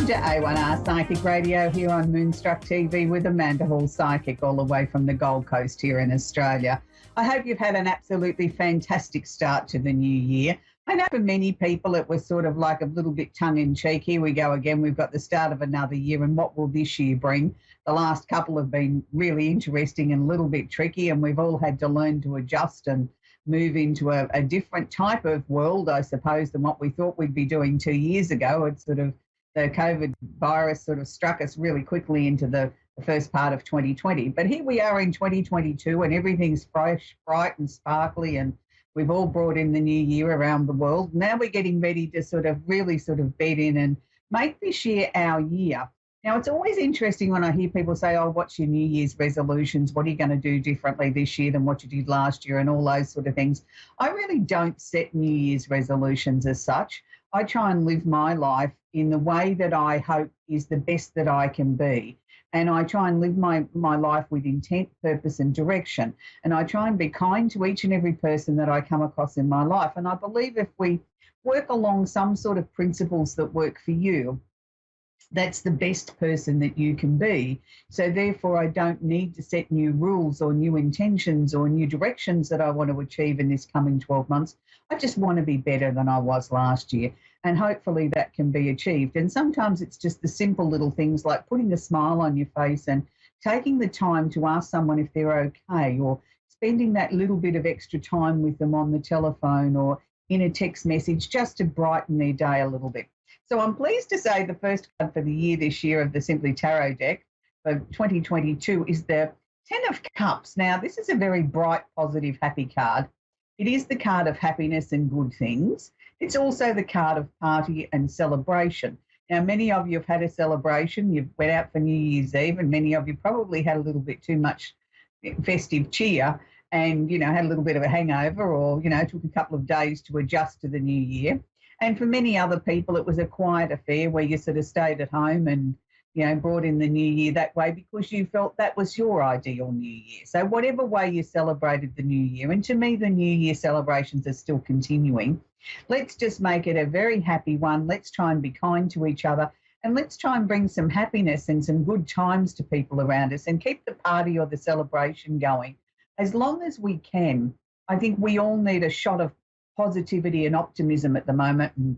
Welcome to A1R Psychic Radio here on Moonstruck TV with Amanda Hall Psychic, all the way from the Gold Coast here in Australia. I hope you've had an absolutely fantastic start to the new year. I know for many people it was sort of like a little bit tongue-in-cheek. Here we go again. We've got the start of another year, and what will this year bring? The last couple have been really interesting and a little bit tricky, and we've all had to learn to adjust and move into a different type of world, I suppose, than what we thought we'd be doing 2 years ago. It's sort of the COVID virus sort of struck us really quickly into the first part of 2020. But here we are in 2022 and everything's fresh, bright and sparkly, and we've all brought in the new year around the world. Now we're getting ready to sort of really sort of bed in and make this year our year. Now, it's always interesting when I hear people say, oh, what's your New Year's resolutions? What are you going to do differently this year than what you did last year and all those sort of things? I really don't set New Year's resolutions as such. I try and live my life in the way that I hope is the best that I can be. And I try and live my life with intent, purpose and direction. And I try and be kind to each and every person that I come across in my life. And I believe if we work along some sort of principles that work for you, that's the best person that you can be. So therefore, I don't need to set new rules or new intentions or new directions that I want to achieve in this coming 12 months. I just want to be better than I was last year. And hopefully that can be achieved. And sometimes it's just the simple little things like putting a smile on your face and taking the time to ask someone if they're okay, or spending that little bit of extra time with them on the telephone or in a text message just to brighten their day a little bit. So I'm pleased to say the first card for the year this year of the Simply Tarot deck for 2022 is the Ten of Cups. Now, this is a very bright, positive, happy card. It is the card of happiness and good things. It's also the card of party and celebration. Now, many of you have had a celebration. You've went out for New Year's Eve, and many of you probably had a little bit too much festive cheer and, had a little bit of a hangover or, took a couple of days to adjust to the new year. And for many other people, it was a quiet affair where you sort of stayed at home and, brought in the new year that way because you felt that was your ideal new year. So whatever way you celebrated the new year, and to me, the new year celebrations are still continuing. Let's just make it a very happy one. Let's try and be kind to each other, and let's try and bring some happiness and some good times to people around us and keep the party or the celebration going as long as we can. I think we all need a shot of positivity and optimism at the moment, and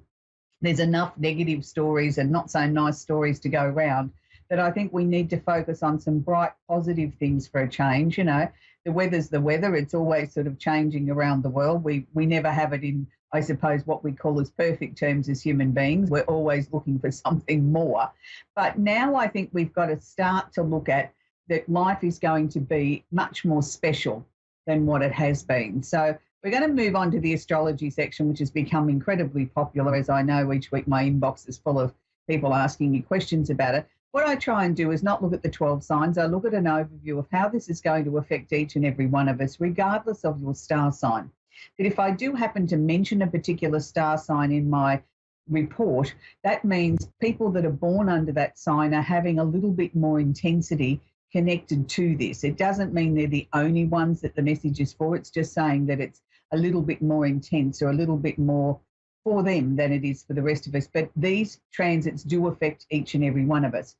there's enough negative stories and not so nice stories to go around that I think we need to focus on some bright positive things for a change. The weather's the weather. It's always sort of changing around the world. We never have it in, I suppose, what we call as perfect terms as human beings. We're always looking for something more. But now I think we've got to start to look at that life is going to be much more special than what it has been. So we're going to move on to the astrology section, which has become incredibly popular. As I know, each week my inbox is full of people asking me questions about it. What I try and do is not look at the 12 signs. I look at an overview of how this is going to affect each and every one of us, regardless of your star sign. But if I do happen to mention a particular star sign in my report, that means people that are born under that sign are having a little bit more intensity connected to this. It doesn't mean they're the only ones that the message is for. It's just saying that it's a little bit more intense or a little bit more for them than it is for the rest of us. But these transits do affect each and every one of us.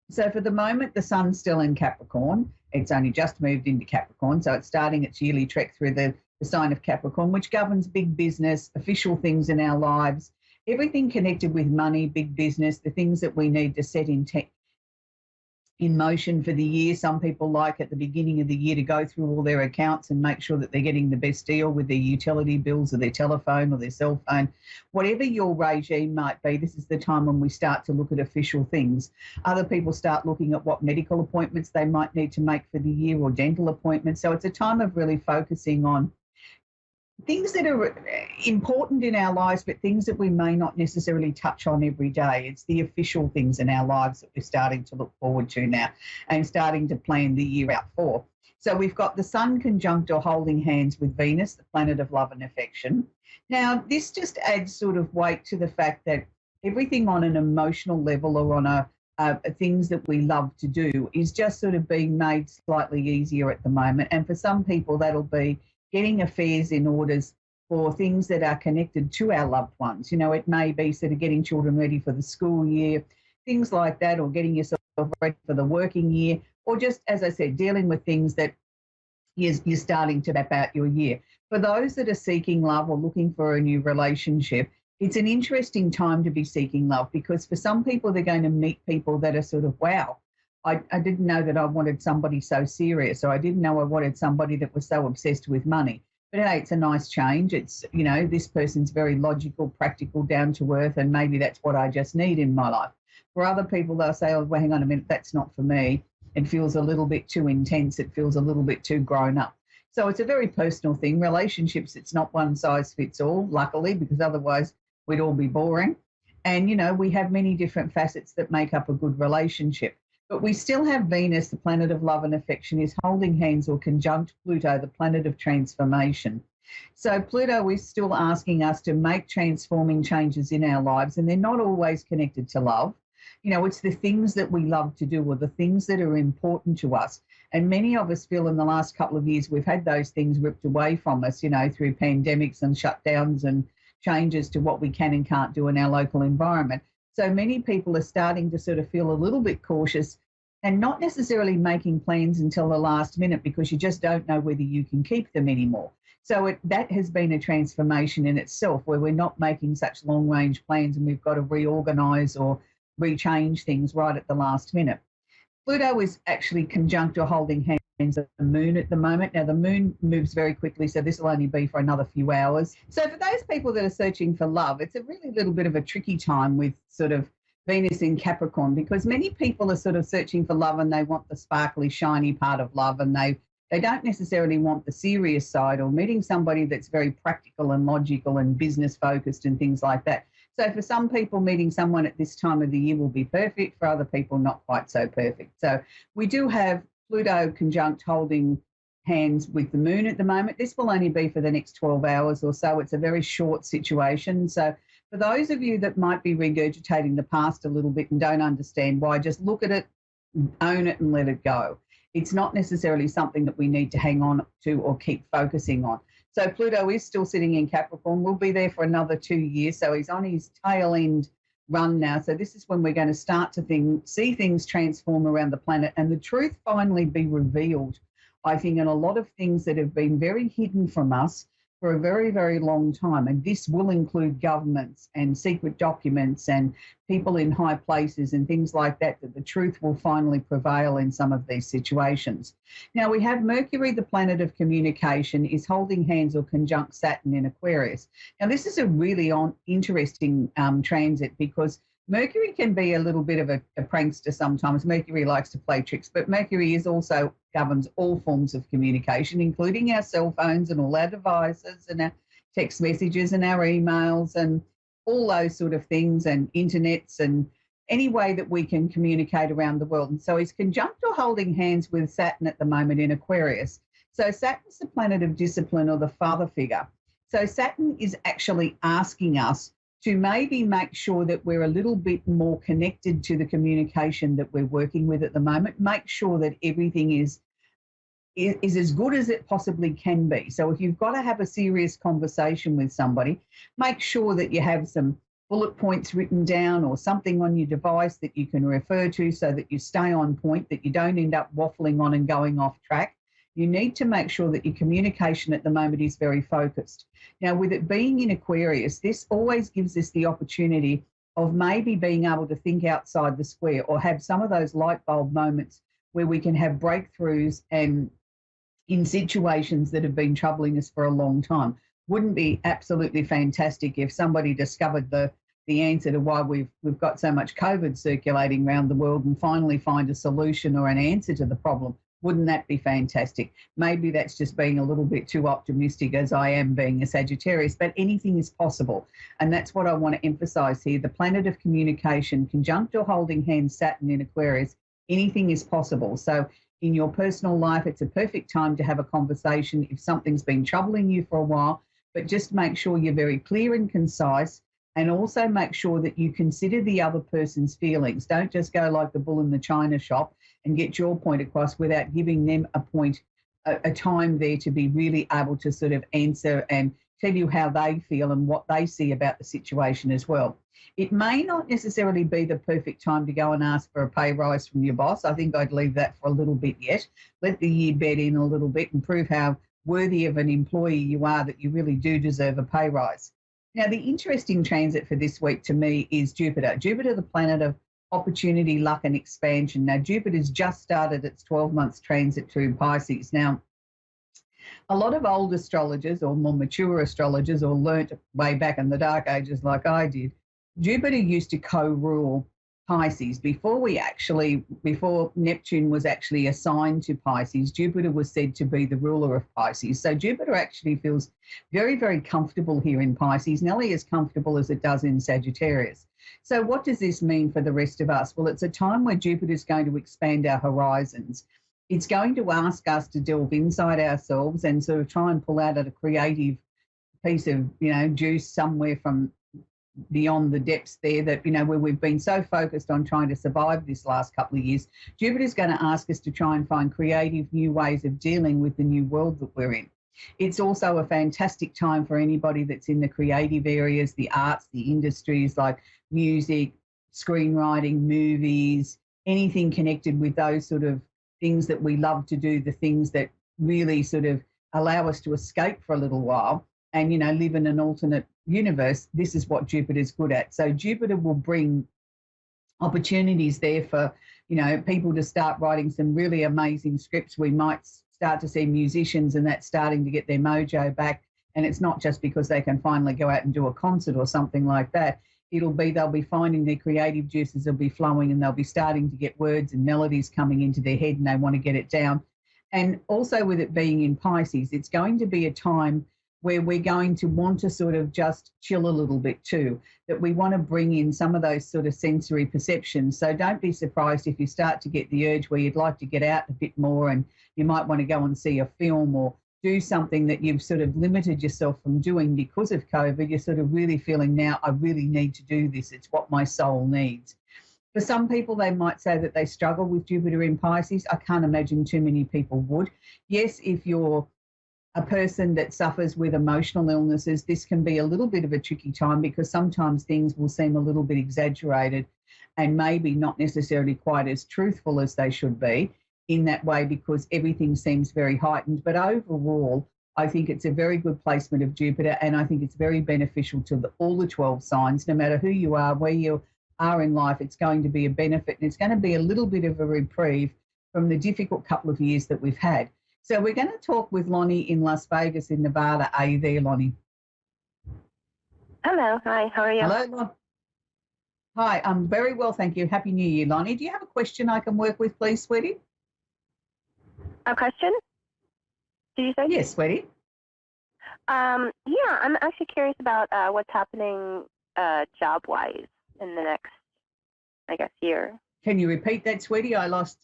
So for the moment, the sun's still in Capricorn. It's only just moved into Capricorn. So it's starting its yearly trek through the sign of Capricorn, which governs big business, official things in our lives, everything connected with money, big business, the things that we need to set in motion for the year. Some people like at the beginning of the year to go through all their accounts and make sure that they're getting the best deal with their utility bills or their telephone or their cell phone. Whatever your regime might be, this is the time when we start to look at official things. Other people start looking at what medical appointments they might need to make for the year or dental appointments. So it's a time of really focusing on things that are important in our lives, but things that we may not necessarily touch on every day. It's the official things in our lives that we're starting to look forward to now and starting to plan the year out for. So we've got the sun conjunct or holding hands with Venus, the planet of love and affection. Now, this just adds sort of weight to the fact that everything on an emotional level or on things that we love to do is just sort of being made slightly easier at the moment. And for some people, that'll be getting affairs in orders for things that are connected to our loved ones. It may be sort of getting children ready for the school year, things like that, or getting yourself ready for the working year, or just, as I said, dealing with things that you're starting to map out your year. For those that are seeking love or looking for a new relationship, it's an interesting time to be seeking love, because for some people, they're going to meet people that are sort of, wow, I didn't know that I wanted somebody so serious, or I didn't know I wanted somebody that was so obsessed with money. But hey, it's a nice change. It's, you know, this person's very logical, practical, down to earth, and maybe that's what I just need in my life. For other people, they'll say, oh, well, hang on a minute, that's not for me. It feels a little bit too intense. It feels a little bit too grown up. So it's a very personal thing. Relationships, it's not one size fits all, luckily, because otherwise we'd all be boring. And, you know, we have many different facets that make up a good relationship. But we still have Venus, the planet of love and affection, is holding hands or conjunct Pluto, the planet of transformation. So Pluto is still asking us to make transforming changes in our lives, and they're not always connected to love. You know, it's the things that we love to do, or the things that are important to us. And many of us feel in the last couple of years we've had those things ripped away from us, you know, through pandemics and shutdowns and changes to what we can and can't do in our local environment. So many people are starting to sort of feel a little bit cautious and not necessarily making plans until the last minute, because you just don't know whether you can keep them anymore. So that has been a transformation in itself, where we're not making such long range plans and we've got to reorganise or rechange things right at the last minute. Pluto is actually conjunct or holding hands with the moon at the moment. Now, the moon moves very quickly, so this will only be for another few hours. So for those people that are searching for love, it's a really little bit of a tricky time with sort of Venus in Capricorn, because many people are sort of searching for love and they want the sparkly, shiny part of love, and they don't necessarily want the serious side, or meeting somebody that's very practical and logical and business focused and things like that. So for some people, meeting someone at this time of the year will be perfect. For other people, not quite so perfect. So we do have Pluto conjunct holding hands with the moon at the moment. This will only be for the next 12 hours or so. It's a very short situation. So for those of you that might be regurgitating the past a little bit and don't understand why, just look at it, own it and let it go. It's not necessarily something that we need to hang on to or keep focusing on. So Pluto is still sitting in Capricorn. We'll be there for another 2 years. So he's on his tail end run now. So this is when we're going to start to see things transform around the planet and the truth finally be revealed, I think, in a lot of things that have been very hidden from us for a very, very long time. And this will include governments and secret documents and people in high places and things like that, that the truth will finally prevail in some of these situations. Now, we have Mercury, the planet of communication, is holding hands or conjunct Satin in Aquarius. Now, this is a really interesting transit, because Mercury can be a little bit of a prankster sometimes. Mercury likes to play tricks, but Mercury is also governs all forms of communication, including our cell phones and all our devices and our text messages and our emails and all those sort of things, and internets and any way that we can communicate around the world. And so he's conjunct or holding hands with Satin at the moment in Aquarius. So Saturn's the planet of discipline, or the father figure. So Satin is actually asking us to maybe make sure that we're a little bit more connected to the communication that we're working with at the moment. Make sure that everything is as good as it possibly can be. So if you've got to have a serious conversation with somebody, make sure that you have some bullet points written down or something on your device that you can refer to, so that you stay on point, that you don't end up waffling on and going off track. You need to make sure that your communication at the moment is very focused. Now, with it being in Aquarius, this always gives us the opportunity of maybe being able to think outside the square, or have some of those light bulb moments where we can have breakthroughs and in situations that have been troubling us for a long time. Wouldn't be absolutely fantastic if somebody discovered the answer to why we've got so much COVID circulating around the world and finally find a solution or an answer to the problem? Wouldn't that be fantastic? Maybe that's just being a little bit too optimistic, as I am being a Sagittarius, but anything is possible. And that's what I want to emphasize here. The planet of communication, conjunct or holding hands Satin in Aquarius, anything is possible. So in your personal life, it's a perfect time to have a conversation if something's been troubling you for a while, but just make sure you're very clear and concise, and also make sure that you consider the other person's feelings. Don't just go like the bull in the china shop and get your point across without giving them a time there to be really able to sort of answer and tell you how they feel and what they see about the situation as well. It may not necessarily be the perfect time to go and ask for a pay rise from your boss. I think I'd leave that for a little bit yet. Let the year bed in a little bit and prove how worthy of an employee you are, that you really do deserve a pay rise. Now, the interesting transit for this week to me is Jupiter. Jupiter, the planet of opportunity, luck and expansion. Now, Jupiter's just started its 12 months transit through Pisces. Now, a lot of old astrologers or more mature astrologers, or learnt way back in the dark ages like I did, Jupiter used to co-rule Pisces. Before Neptune was actually assigned to Pisces, Jupiter was said to be the ruler of Pisces. So Jupiter actually feels very, very comfortable here in Pisces, nearly as comfortable as it does in Sagittarius. So what does this mean for the rest of us? Well, it's a time where Jupiter is going to expand our horizons. It's going to ask us to delve inside ourselves and sort of try and pull out a creative piece of, juice somewhere from beyond the depths there, that, where we've been so focused on trying to survive this last couple of years. Jupiter's going to ask us to try and find creative new ways of dealing with the new world that we're in. It's also a fantastic time for anybody that's in the creative areas, the arts, the industries like music, screenwriting, movies, anything connected with those sort of things that we love to do, the things that really sort of allow us to escape for a little while and, live in an alternate universe. This is what Jupiter's good at. So Jupiter will bring opportunities there for, people to start writing some really amazing scripts. We might start to see musicians and that starting to get their mojo back. And it's not just because they can finally go out and do a concert or something like that. They'll be finding their creative juices will be flowing, and they'll be starting to get words and melodies coming into their head, and they want to get it down. And also with it being in Pisces, it's going to be a time where we're going to want to sort of just chill a little bit too, that we want to bring in some of those sort of sensory perceptions. So don't be surprised if you start to get the urge where you'd like to get out a bit more, and you might want to go and see a film or do something that you've sort of limited yourself from doing because of COVID. You're sort of really feeling now, I really need to do this. It's what my soul needs. For some people, they might say that they struggle with Jupiter in Pisces. I can't imagine too many people would. Yes, if you're a person that suffers with emotional illnesses, this can be a little bit of a tricky time, because sometimes things will seem a little bit exaggerated and maybe not necessarily quite as truthful as they should be in that way, because everything seems very heightened. But overall, I think it's a very good placement of Jupiter, and I think it's very beneficial to all the 12 signs. No matter who you are, where you are in life, it's going to be a benefit, and it's going to be a little bit of a reprieve from the difficult couple of years that we've had. So we're going to talk with Lonnie in Las Vegas in Nevada. Are you there, Lonnie? Hello. Hi. How are you? Hello, Lonnie. Hi. I'm very well, thank you. Happy New Year, Lonnie. Do you have a question I can work with, please, sweetie? A question? Did you say? Yes, sweetie. Yeah, I'm actually curious about what's happening job-wise in the next, year. Can you repeat that, sweetie? I lost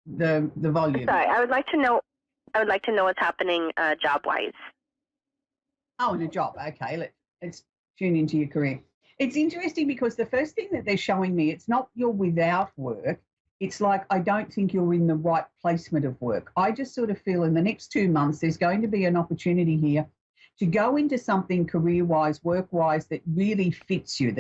the volume. Sorry, I would like to know what's happening job-wise. Oh, in a job. Okay, let's tune into your career. It's interesting because the first thing that they're showing me, it's not you're without work. It's like, I don't think you're in the right placement of work. I just sort of feel in the next 2 months, there's going to be an opportunity here to go into something career-wise, work-wise, that really fits you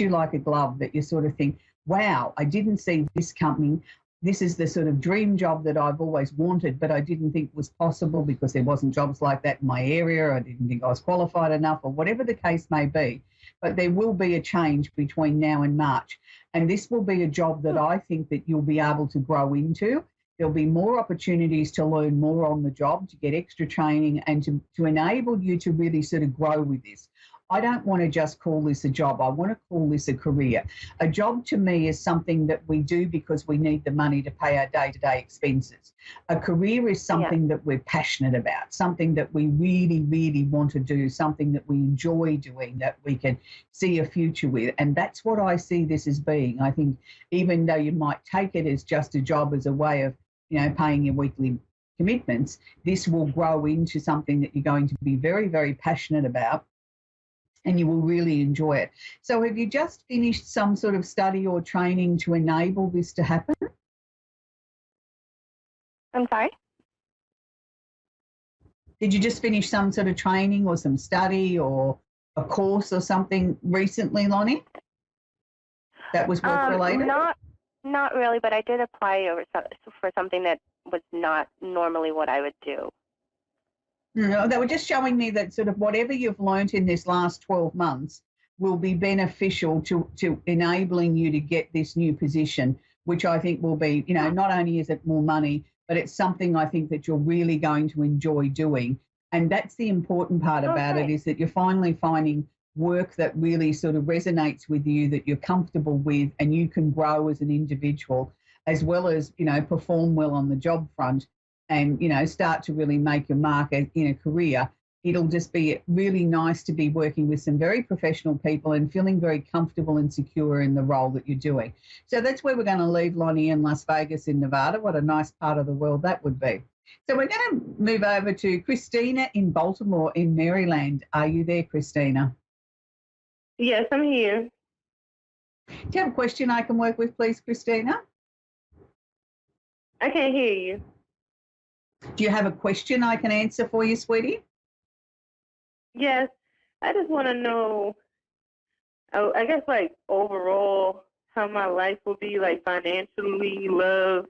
like a glove, that you sort of think, wow, I didn't see this coming. This is the sort of dream job that I've always wanted, but I didn't think was possible because there wasn't jobs like that in my area. I didn't think I was qualified enough, or whatever the case may be. But there will be a change between now and March. And this will be a job that I think that you'll be able to grow into. There'll be more opportunities to learn more on the job, to get extra training, and to enable you to really sort of grow with this. I don't want to just call this a job. I want to call this a career. A job to me is something that we do because we need the money to pay our day-to-day expenses. A career is something that we're passionate about, something that we really, really want to do, something that we enjoy doing, that we can see a future with. And that's what I see this as being. I think even though you might take it as just a job, as a way of, paying your weekly commitments, this will grow into something that you're going to be very, very passionate about, and you will really enjoy it. So have you just finished some sort of study or training to enable this to happen? I'm sorry? Did you just finish some sort of training or some study or a course or something recently, Lonnie? That was work related? Not really, but I did apply for something that was not normally what I would do. No, they were just showing me that sort of whatever you've learnt in this last 12 months will be beneficial to enabling you to get this new position, which I think will be, you know, not only is it more money, but it's something I think that you're really going to enjoy doing. And that's the important part about it, is that you're finally finding work that really sort of resonates with you, that you're comfortable with, and you can grow as an individual, as well as, you know, perform well on the job front and, you know, start to really make your mark in a career. It'll just be really nice to be working with some very professional people and feeling very comfortable and secure in the role that you're doing. So that's where we're going to leave Lonnie in Las Vegas in Nevada. What a nice part of the world that would be. So we're going to move over to Christina in Baltimore in Maryland. Are you there, Christina? Yes, I'm here. Do you have a question I can work with, please, Christina? I can't hear you. Do you have a question I can answer for you, sweetie? Yes, I just want to know, I guess, like, overall, how my life will be, like, financially, love.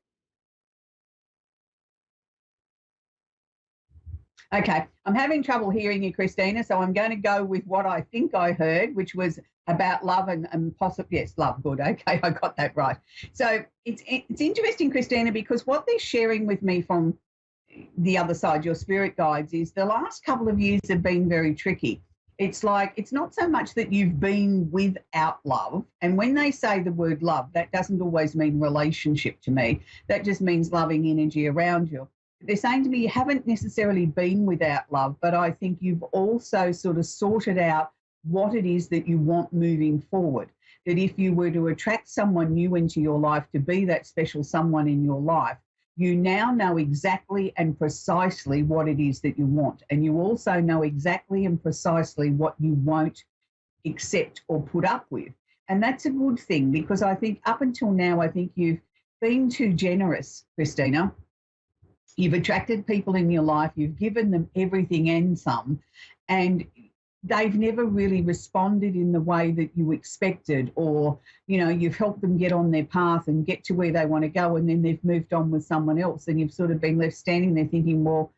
Okay, I'm having trouble hearing you, Christina, so I'm going to go with what I think I heard, which was about love and possibly, yes, love, good, okay, I got that right. So it's interesting, Christina, because what they're sharing with me from the other side, your spirit guides, is the last couple of years have been very tricky. It's like, it's not so much that you've been without love. And when they say the word love, that doesn't always mean relationship to me. That just means loving energy around you. They're saying to me, you haven't necessarily been without love, but I think you've also sort of sorted out what it is that you want moving forward. That if you were to attract someone new into your life to be that special someone in your life, you now know exactly and precisely what it is that you want. And you also know exactly and precisely what you won't accept or put up with. And that's a good thing, because I think up until now, I think you've been too generous, Christina. You've attracted people in your life, you've given them everything and some, and they've never really responded in the way that you expected, or, you know, you've helped them get on their path and get to where they want to go, and then they've moved on with someone else, and you've sort of been left standing there thinking, well,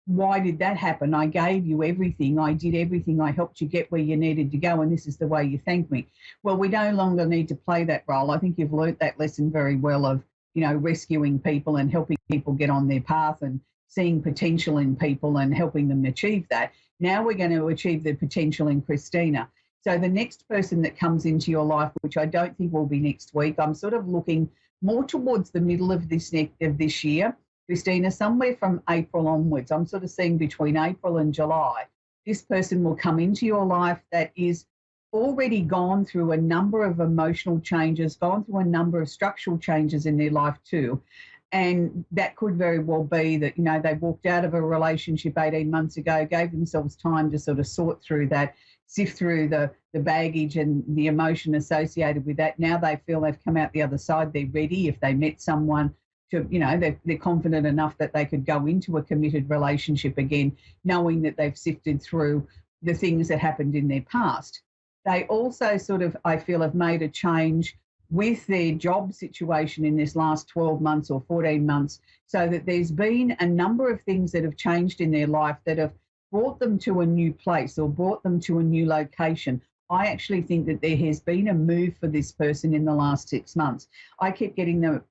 why did that happen? I gave you everything, I did everything, I helped you get where you needed to go, and this is the way you thank me. Well, we no longer need to play that role. I think you've learnt that lesson very well of, you know, rescuing people and helping people get on their path and seeing potential in people and helping them achieve that. Now we're going to achieve the potential in Christina. So the next person that comes into your life, which I don't think will be next week, I'm sort of looking more towards the middle of this year, Christina, somewhere from April onwards. I'm sort of seeing between April and July, this person will come into your life that is already gone through a number of emotional changes, gone through a number of structural changes in their life too. And that could very well be that, you know, they walked out of a relationship 18 months ago, gave themselves time to sort of sort through that, sift through the baggage and the emotion associated with that. Now they feel they've come out the other side. They're ready. If they met someone to, you know, they're confident enough that they could go into a committed relationship again, knowing that they've sifted through the things that happened in their past. They also sort of, I feel, have made a change with their job situation in this last 12 months or 14 months, so that there's been a number of things that have changed in their life that have brought them to a new place or brought them to a new location. I actually think that there has been a move for this person in the last 6 months. I keep getting the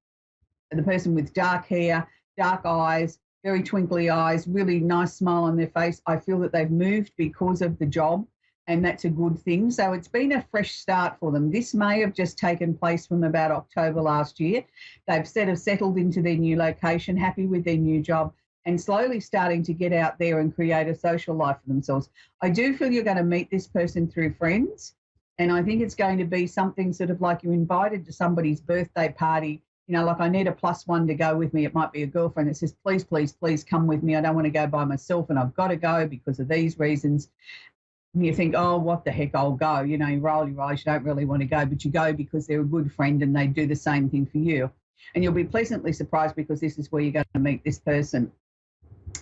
person with dark hair, dark eyes, very twinkly eyes, really nice smile on their face. I feel that they've moved because of the job, and that's a good thing. So it's been a fresh start for them. This may have just taken place from about October last year. They've sort of settled into their new location, happy with their new job, and slowly starting to get out there and create a social life for themselves. I do feel you're going to meet this person through friends, and I think it's going to be something sort of like you're invited to somebody's birthday party. You know, like, I need a +1 to go with me. It might be a girlfriend that says, please, please, please come with me. I don't want to go by myself, and I've got to go because of these reasons. And you think, oh, what the heck, I'll go. You know, you roll your eyes, you don't really want to go, but you go because they're a good friend and they do the same thing for you. And you'll be pleasantly surprised, because this is where you're going to meet this person.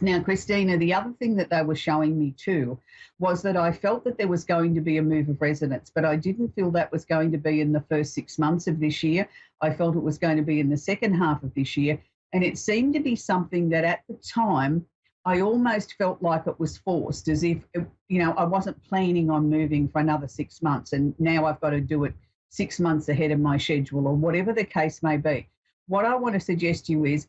Now, Christina, the other thing that they were showing me too was that I felt that there was going to be a move of resonance, but I didn't feel that was going to be in the first 6 months of this year. I felt it was going to be in the second half of this year. And it seemed to be something that at the time, I almost felt like it was forced, as if, I wasn't planning on moving for another 6 months. And now I've got to do it 6 months ahead of my schedule, or whatever the case may be. What I want to suggest to you is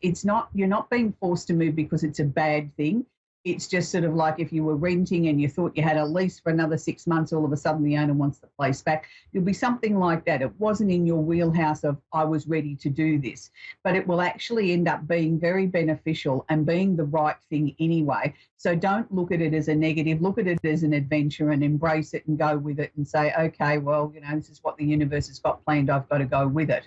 you're not being forced to move because it's a bad thing. It's just sort of like if you were renting and you thought you had a lease for another 6 months, all of a sudden the owner wants the place back. It'll be something like that. It wasn't in your wheelhouse of I was ready to do this, but it will actually end up being very beneficial and being the right thing anyway. So don't look at it as a negative. Look at it as an adventure and embrace it and go with it and say, okay, well, this is what the universe has got planned. I've got to go with it.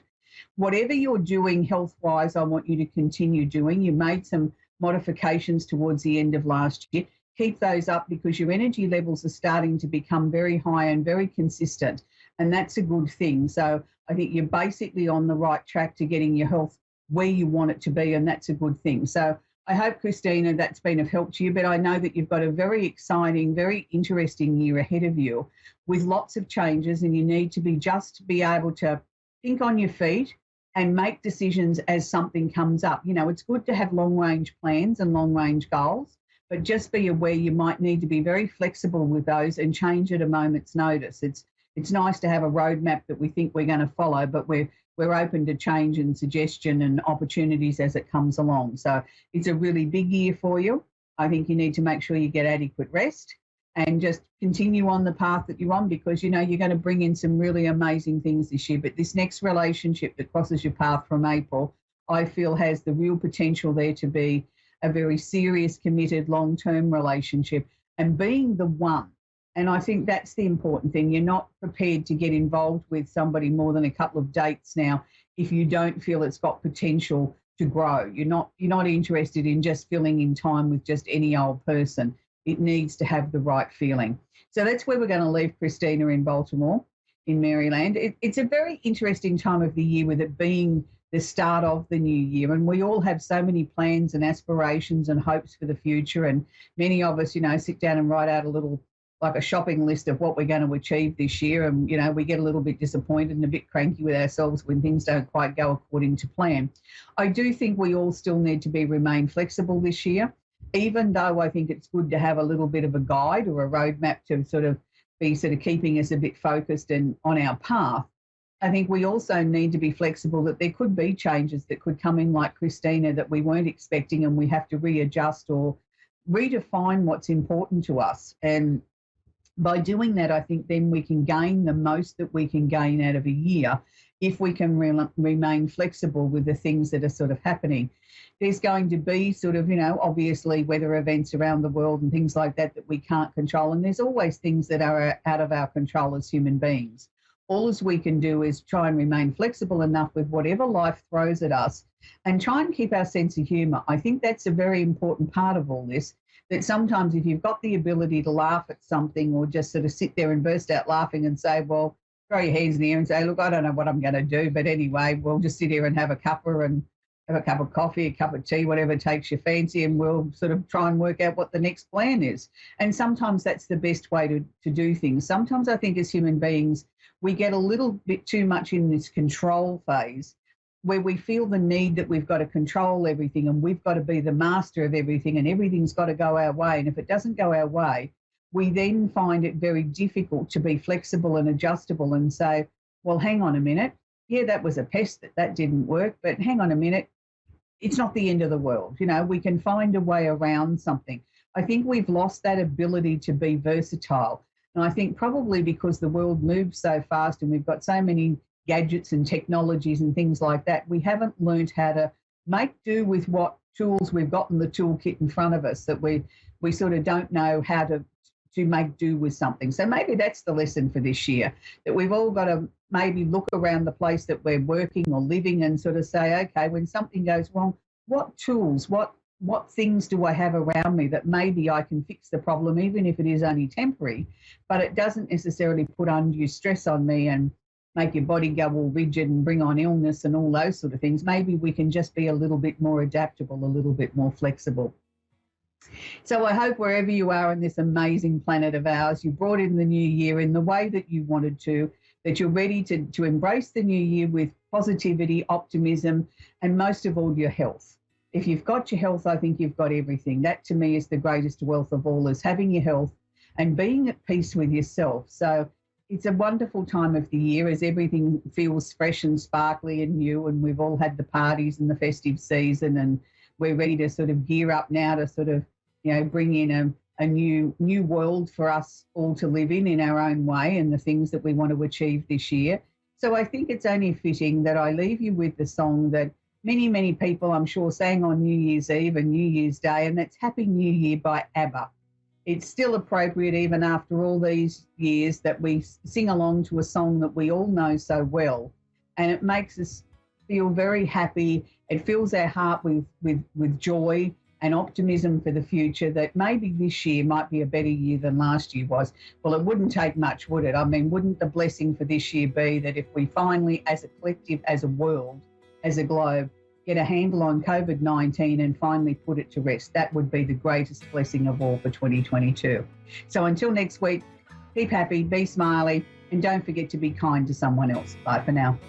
Whatever you're doing health-wise, I want you to continue doing. You made some modifications towards the end of last year. Keep those up because your energy levels are starting to become very high and very consistent, and that's a good thing. So I think you're basically on the right track to getting your health where you want it to be, and that's a good thing. So I hope, Christina, that's been of help to you, but I know that you've got a very exciting, very interesting year ahead of you with lots of changes, and you need to be able to think on your feet and make decisions as something comes up. It's good to have long-range plans and long-range goals, but just be aware you might need to be very flexible with those and change at a moment's notice. It's nice to have a roadmap that we think we're going to follow, but we're open to change and suggestion and opportunities as it comes along. So it's a really big year for you. I think you need to make sure you get adequate rest and just continue on the path that you're on, because you're going to bring in some really amazing things this year. But this next relationship that crosses your path from April, I feel has the real potential there to be a very serious, committed, long-term relationship and being the one. And I think that's the important thing. You're not prepared to get involved with somebody more than a couple of dates now if you don't feel it's got potential to grow. You're not interested in just filling in time with just any old person. It needs to have the right feeling. So that's where we're going to leave Christina in Baltimore, in Maryland. It's a very interesting time of the year with it being the start of the new year. And we all have so many plans and aspirations and hopes for the future. And many of us, sit down and write out a shopping list of what we're going to achieve this year. And, we get a little bit disappointed and a bit cranky with ourselves when things don't quite go according to plan. I do think we all still need to remain flexible this year, even though I think it's good to have a little bit of a guide or a roadmap to be keeping us a bit focused and on our path. I think we also need to be flexible that there could be changes that could come in like Christina that we weren't expecting, and we have to readjust or redefine what's important to us. And by doing that, I think then we can gain the most that we can gain out of a year if we can remain flexible with the things that are happening. There's going to be obviously weather events around the world and things like that we can't control. And there's always things that are out of our control as human beings. All as we can do is try and remain flexible enough with whatever life throws at us and try and keep our sense of humour. I think that's a very important part of all this, that sometimes if you've got the ability to laugh at something or just sit there and burst out laughing and say, well, throw your hands in the air and say, look, I don't know what I'm going to do, but anyway, we'll just sit here and have a cuppa and have a cup of coffee, a cup of tea, whatever takes your fancy, and we'll try and work out what the next plan is. And sometimes that's the best way to do things. Sometimes I think as human beings, we get a little bit too much in this control phase where we feel the need that we've got to control everything and we've got to be the master of everything and everything's got to go our way. And if it doesn't go our way, we then find it very difficult to be flexible and adjustable and say, well, hang on a minute. Yeah, that was a pest that didn't work, but hang on a minute. It's not the end of the world. We can find a way around something. I think we've lost that ability to be versatile. And I think probably because the world moves so fast and we've got so many gadgets and technologies and things like that, we haven't learned how to make do with what tools we've got in the toolkit in front of us, that we don't know how to make do with something. So maybe that's the lesson for this year, that we've all got to maybe look around the place that we're working or living and say, okay, when something goes wrong, what tools, what things do I have around me that maybe I can fix the problem, even if it is only temporary, but it doesn't necessarily put undue stress on me and make your body go all rigid and bring on illness and all those sort of things. Maybe we can just be a little bit more adaptable, a little bit more flexible. So I hope wherever you are on this amazing planet of ours, you brought in the new year in the way that you wanted to, that you're ready to embrace the new year with positivity, optimism, and most of all, your health. If you've got your health, I think you've got everything. That to me is the greatest wealth of all, is having your health and being at peace with yourself. So it's a wonderful time of the year as everything feels fresh and sparkly and new, and we've all had the parties and the festive season, and we're ready to sort of gear up now to sort of, bring in a new world for us all to live in our own way, and the things that we want to achieve this year. So I think it's only fitting that I leave you with the song that many, many people, I'm sure, sang on New Year's Eve and New Year's Day, and that's Happy New Year by ABBA. It's still appropriate, even after all these years, that we sing along to a song that we all know so well, and it makes us feel very happy. It fills our heart with joy and optimism for the future, that maybe this year might be a better year than last year was. Well, it wouldn't take much, would it? I mean, wouldn't the blessing for this year be that if we finally, as a collective, as a world, as a globe, get a handle on COVID-19 and finally put it to rest? That would be the greatest blessing of all for 2022. So until next week, keep happy, be smiley, and don't forget to be kind to someone else. Bye for now.